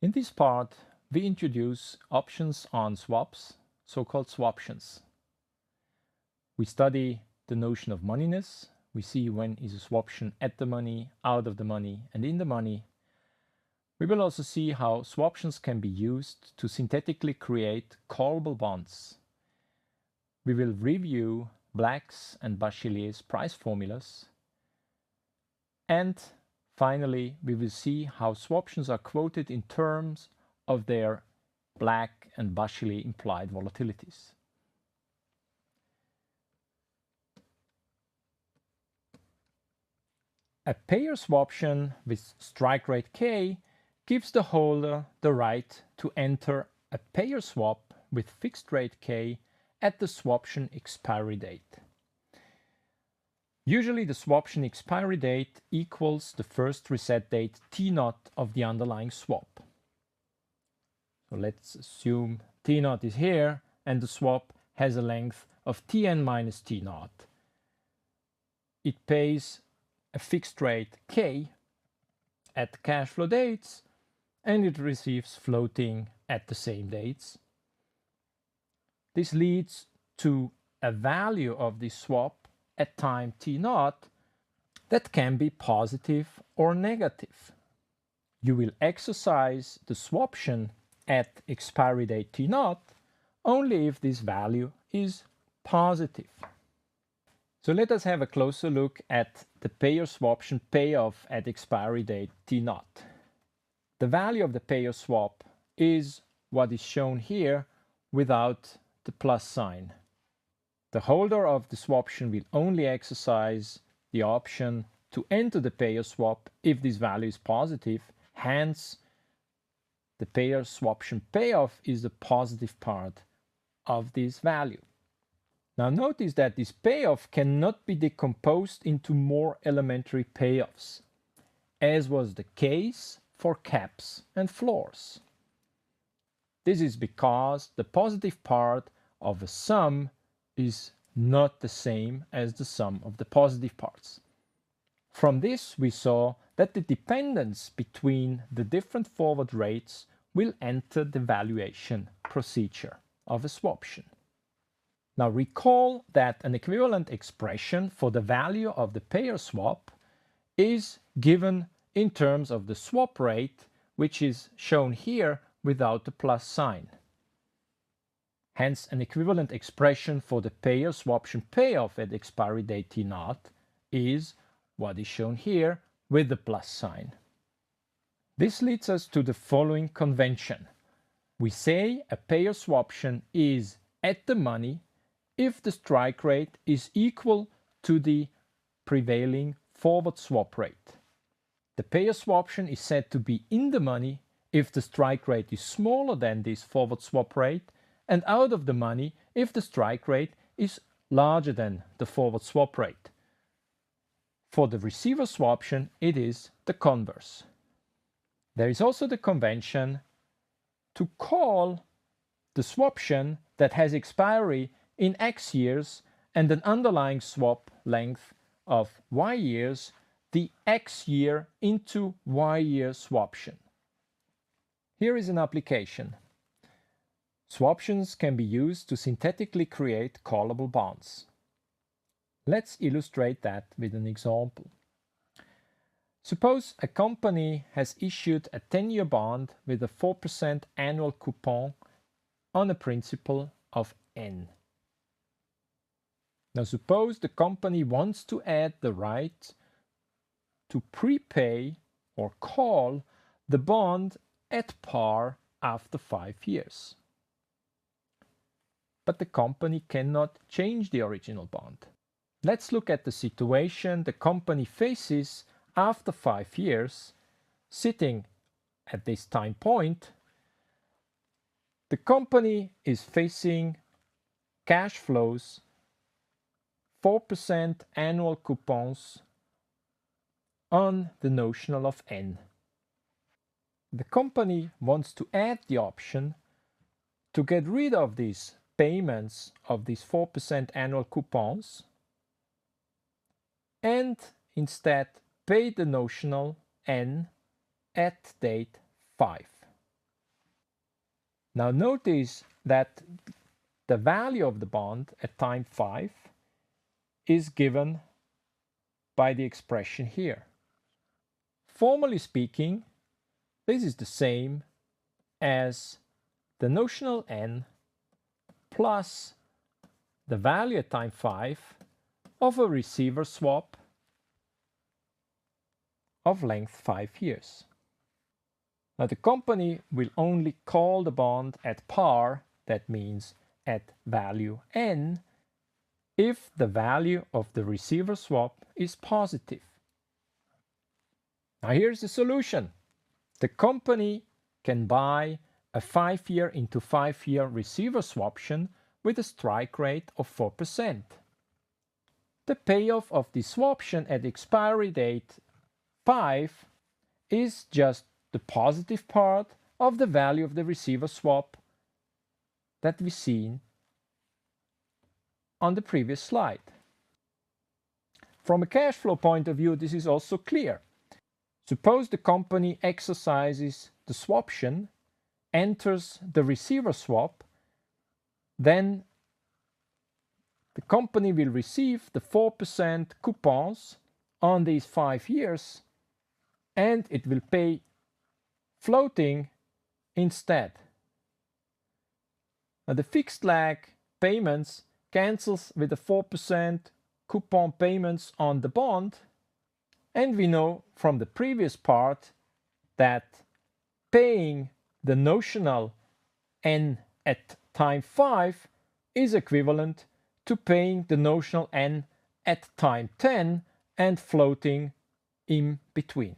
In this part, we introduce options on swaps, so-called swaptions. We study the notion of moneyness. We see when is a swaption at the money, out of the money, and in the money. We will also see how swaptions can be used to synthetically create callable bonds. We will review Black's and Bachilier's price formulas. And finally, we will see how swaptions are quoted in terms of their Black and Bachelier implied volatilities. A payer swaption with strike rate K gives the holder the right to enter a payer swap with fixed rate K at the swaption expiry date. Usually the swaption expiry date equals the first reset date T0 of the underlying swap. So let's assume T0 is here and the swap has a length of Tn minus T0. It pays a fixed rate K at cash flow dates and it receives floating at the same dates. This leads to a value of this swap at time T0 that can be positive or negative. You will exercise the swaption at expiry date T0 only if this value is positive. So let us have a closer look at the payer swaption payoff at expiry date T0. The value of the payer swap is what is shown here without the plus sign. The holder of the swaption will only exercise the option to enter the payer swap if this value is positive. Hence, the payer swaption payoff is the positive part of this value. Now notice that this payoff cannot be decomposed into more elementary payoffs, as was the case for caps and floors. This is because the positive part of a sum is not the same as the sum of the positive parts. From this we saw that the dependence between the different forward rates will enter the valuation procedure of a swaption. Now recall that an equivalent expression for the value of the payer swap is given in terms of the swap rate, which is shown here without the plus sign. Hence, an equivalent expression for the payer swaption payoff at expiry date T0 is what is shown here with the plus sign. This leads us to the following convention. We say a payer swaption is at the money if the strike rate is equal to the prevailing forward swap rate. The payer swaption is said to be in the money if the strike rate is smaller than this forward swap rate, and out of the money if the strike rate is larger than the forward swap rate. For the receiver swaption, it is the converse. There is also the convention to call the swaption that has expiry in X years and an underlying swap length of Y years, the X year into Y year swaption. Here is an application. Swaptions can be used to synthetically create callable bonds. Let's illustrate that with an example. Suppose a company has issued a 10-year bond with a 4% annual coupon on a principal of N. Now suppose the company wants to add the right to prepay or call the bond at par after 5 years. But the company cannot change the original bond. Let's look at the situation the company faces after 5 years. Sitting at this time point, the company is facing cash flows 4% annual coupons on the notional of N. The company wants to add the option to get rid of these payments of these 4% annual coupons and instead pay the notional N at date 5. Now notice that the value of the bond at time 5 is given by the expression here. Formally speaking, this is the same as the notional n plus the value at time 5 of a receiver swap of length 5 years. Now the company will only call the bond at par, that means at value n, if the value of the receiver swap is positive. Now here's the solution. The company can buy a 5-year into 5-year receiver swaption with a strike rate of 4%. The payoff of the swaption at expiry date 5 is just the positive part of the value of the receiver swap that we've seen on the previous slide. From a cash flow point of view, this is also clear. Suppose the company exercises the swaption, enters the receiver swap, then the company will receive the 4% coupons on these 5 years, and it will pay floating instead. Now the fixed lag payments cancels with the 4% coupon payments on the bond, and we know from the previous part that paying the notional n at time 5 is equivalent to paying the notional n at time 10 and floating in between.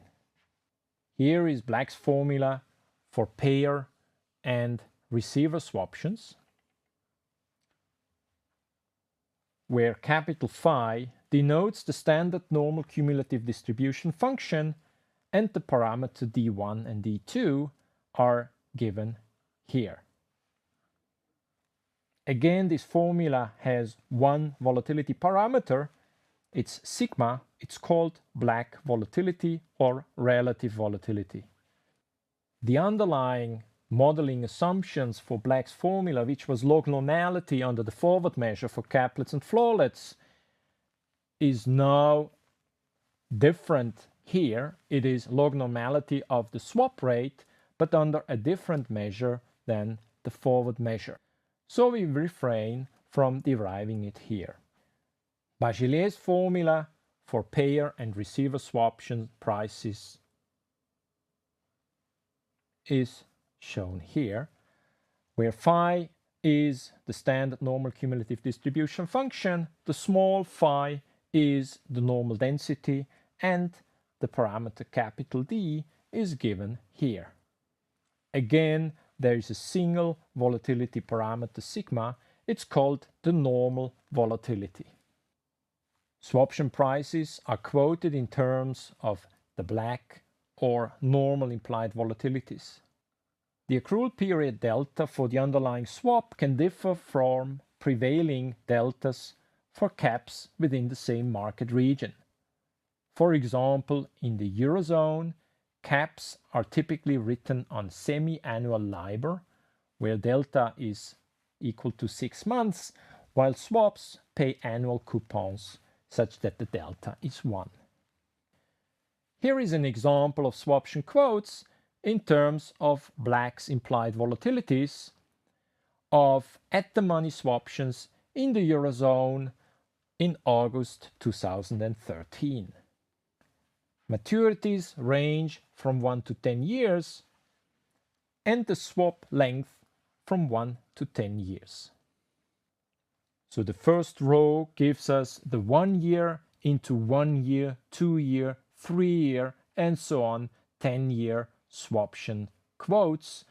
Here is Black's formula for payer and receiver swaptions, where capital Phi denotes the standard normal cumulative distribution function, and the parameter d1 and d2 are given here. Again, this formula has one volatility parameter. It's sigma. It's called Black volatility or relative volatility. The underlying modeling assumptions for Black's formula, which was log normality under the forward measure for caplets and floorlets, is now different here. It is log normality of the swap rate, but under a different measure than the forward measure. So we refrain from deriving it here. Bagelier's formula for payer and receiver swaption prices is shown here, where phi is the standard normal cumulative distribution function, the small phi is the normal density, and the parameter capital D is given here. Again, there is a single volatility parameter sigma. It's called the normal volatility. Swaption prices are quoted in terms of the Black or normal implied volatilities. The accrual period delta for the underlying swap can differ from prevailing deltas for caps within the same market region. For example, in the Eurozone, caps are typically written on semi-annual LIBOR, where delta is equal to 6 months, while swaps pay annual coupons such that the delta is 1. Here is an example of swaption quotes in terms of Black's implied volatilities of at-the-money swaptions in the Eurozone in August 2013. Maturities range from 1 to 10 years, and the swap length from 1 to 10 years. So the first row gives us the 1 year into 1 year, 2 year, 3 year, and so on, 10-year swaption quotes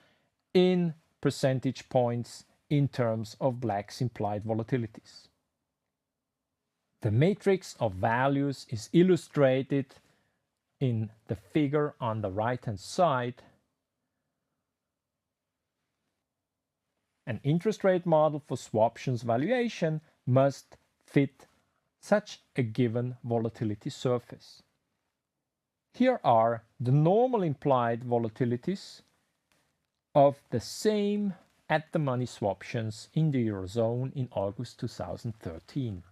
in percentage points in terms of Black's implied volatilities. The matrix of values is illustrated in the figure on the right-hand side. An interest rate model for swaptions valuation must fit such a given volatility surface. Here are the normal implied volatilities of the same at the money swaptions in the Eurozone in August 2013.